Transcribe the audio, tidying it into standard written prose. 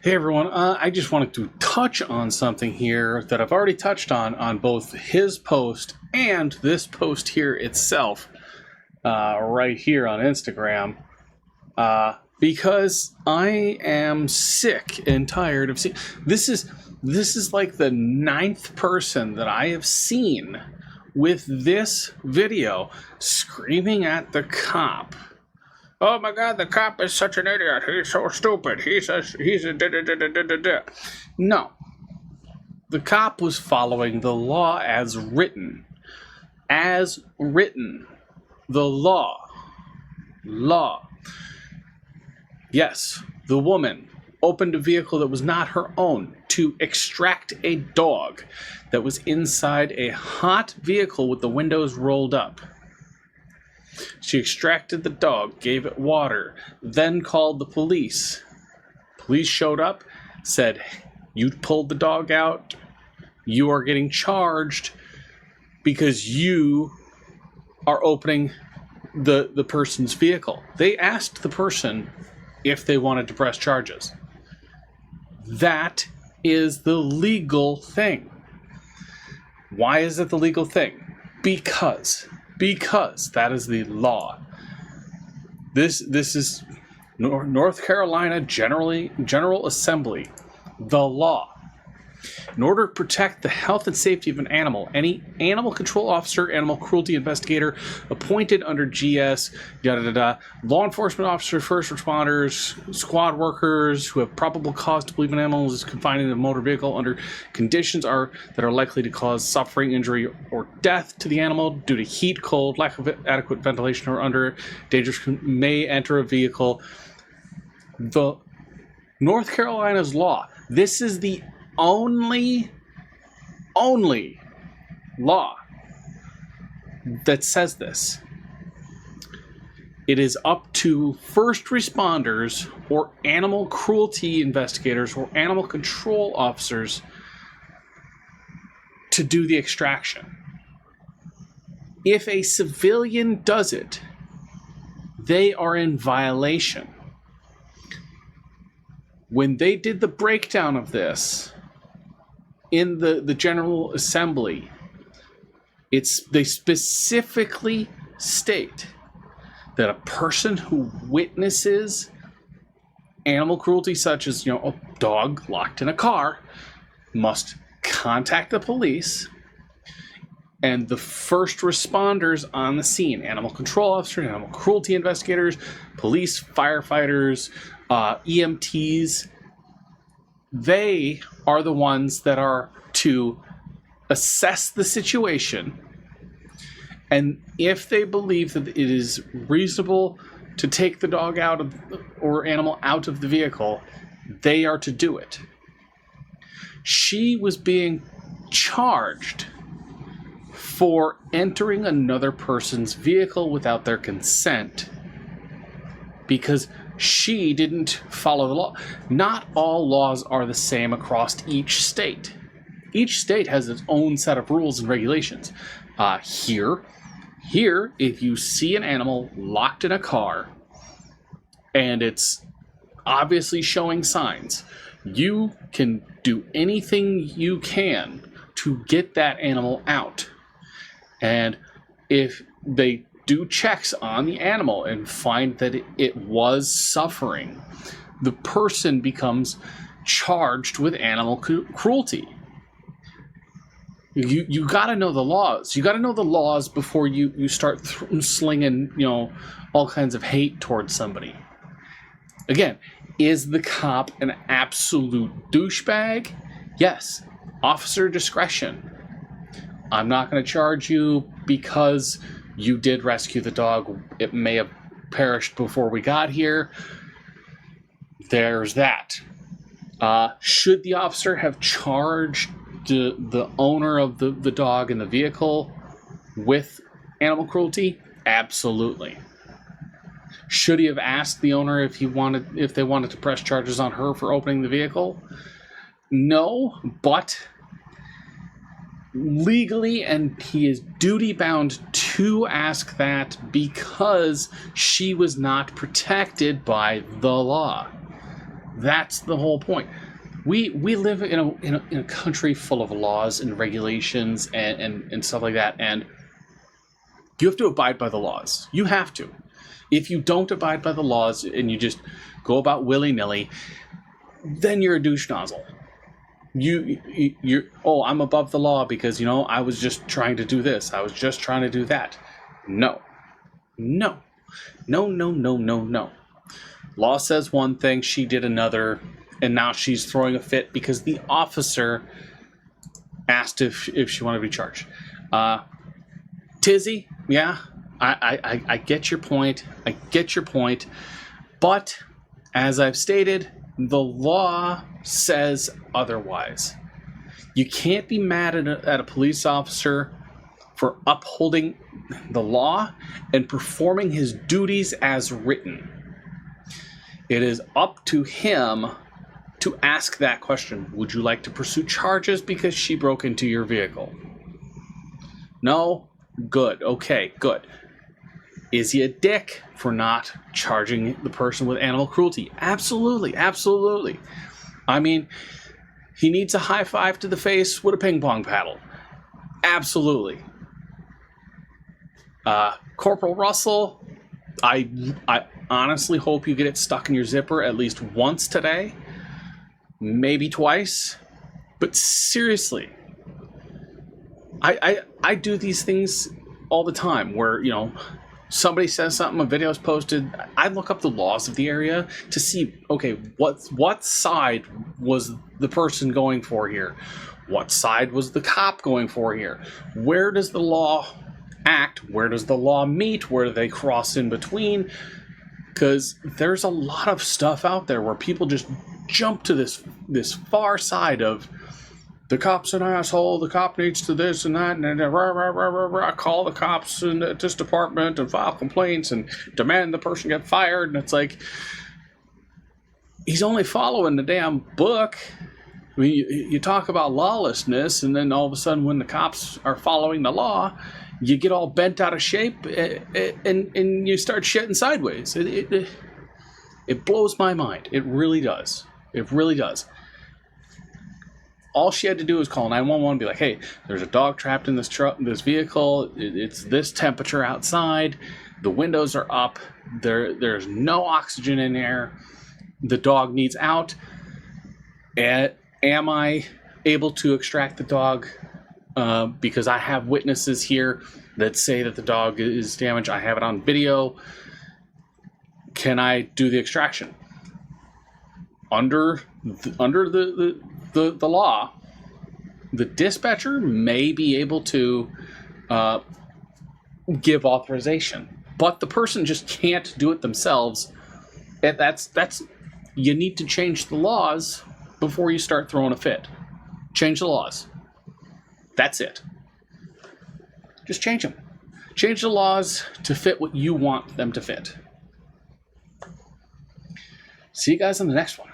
Hey everyone, I just wanted to touch on something here that I've already touched on both his post and this post here itself, right here on Instagram, because I am sick and tired of seeing. This is like the 9th person that I have seen with this video screaming at the cop. Oh my God, the cop is such an idiot. He's so stupid. He's a da-da-da-da-da-da-da. No. The cop was following the law as written. As written. The law. Law. Yes, the woman opened a vehicle that was not her own to extract a dog that was inside a hot vehicle with the windows rolled up. She extracted the dog, gave it water, then called the police. Police showed up, said, "You pulled the dog out. You are getting charged because you are opening the person's vehicle." They asked the person if they wanted to press charges. That is the legal thing. Why is it the legal thing? Because that is the law. This is North Carolina General Assembly, the law. In order to protect the health and safety of an animal, any animal control officer, animal cruelty investigator appointed under GS, law enforcement officers, first responders, squad workers who have probable cause to believe an animal is confined in a motor vehicle under conditions that are likely to cause suffering, injury, or death to the animal due to heat, cold, lack of adequate ventilation, or under dangerous may enter a vehicle. The North Carolina's law. This is the only law that says this. It is up to first responders or animal cruelty investigators or animal control officers to do the extraction. If a civilian does it, they are in violation. When they did the breakdown of this in the General Assembly, they specifically state that a person who witnesses animal cruelty, such as a dog locked in a car, must contact the police and the first responders on the scene: animal control officers, animal cruelty investigators, police, firefighters, EMTs. They are the ones that are to assess the situation, and if they believe that it is reasonable to take the dog out of or animal out of the vehicle, they are to do it. She was being charged for entering another person's vehicle without their consent because she didn't follow the law. Not all laws are the same across each state. Each state has its own set of rules and regulations. Here, if you see an animal locked in a car and it's obviously showing signs, you can do anything you can to get that animal out. And if they do checks on the animal and find that it was suffering, the person becomes charged with animal cruelty. You got to know the laws. You got to know the laws before you start slinging all kinds of hate towards somebody. Again, is the cop an absolute douchebag? Yes. Officer discretion. I'm not going to charge you because you did rescue the dog. It may have perished before we got here. There's that. Should the officer have charged the owner of the dog in the vehicle with animal cruelty? Absolutely. Should he have asked the owner if they wanted to press charges on her for opening the vehicle? No, but legally, and he is duty bound to ask that because she was not protected by the law. That's the whole point. We live in a country full of laws and regulations and stuff like that, and you have to abide by the laws. You have to. If you don't abide by the laws and you just go about willy-nilly, then you're a douche nozzle. You're I'm above the law because, I was just trying to do this. I was just trying to do that. No. No. No, no, no, no, no. Law says one thing, she did another, and now she's throwing a fit because the officer asked if she wanted to be charged. Tizzy, yeah, I get your point. I get your point. But, as I've stated, the law says otherwise. You can't be mad at a police officer for upholding the law and performing his duties as written. It is up to him to ask that question. Would you like to pursue charges because she broke into your vehicle? No? Good. Okay, good. Is he a dick for not charging the person with animal cruelty? Absolutely, absolutely. I mean, he needs a high five to the face with a ping pong paddle. Absolutely. Corporal Russell, I honestly hope you get it stuck in your zipper at least once today, maybe twice. But seriously, I do these things all the time where, somebody says something, a video is posted, I look up the laws of the area to see, okay, what side was the person going for here? What side was the cop going for here? Where does the law act? Where does the law meet? Where do they cross in between? Because there's a lot of stuff out there where people just jump to this far side of the cop's an asshole, the cop needs to this and that, and call the cops in this department and file complaints and demand the person get fired. And it's like, he's only following the damn book. I mean, you talk about lawlessness, and then all of a sudden when the cops are following the law, you get all bent out of shape and you start shitting sideways. It blows my mind. It really does. It really does. All she had to do was call 911 and be like, hey, there's a dog trapped in this vehicle. It's this temperature outside. The windows are up. There's no oxygen in there. The dog needs out. Am I able to extract the dog? Because I have witnesses here that say that the dog is damaged. I have it on video. Can I do the extraction? Under the law, the dispatcher may be able to give authorization, but the person just can't do it themselves. And that's you need to change the laws before you start throwing a fit. Change the laws. That's it. Just change them. Change the laws to fit what you want them to fit. See you guys on the next one.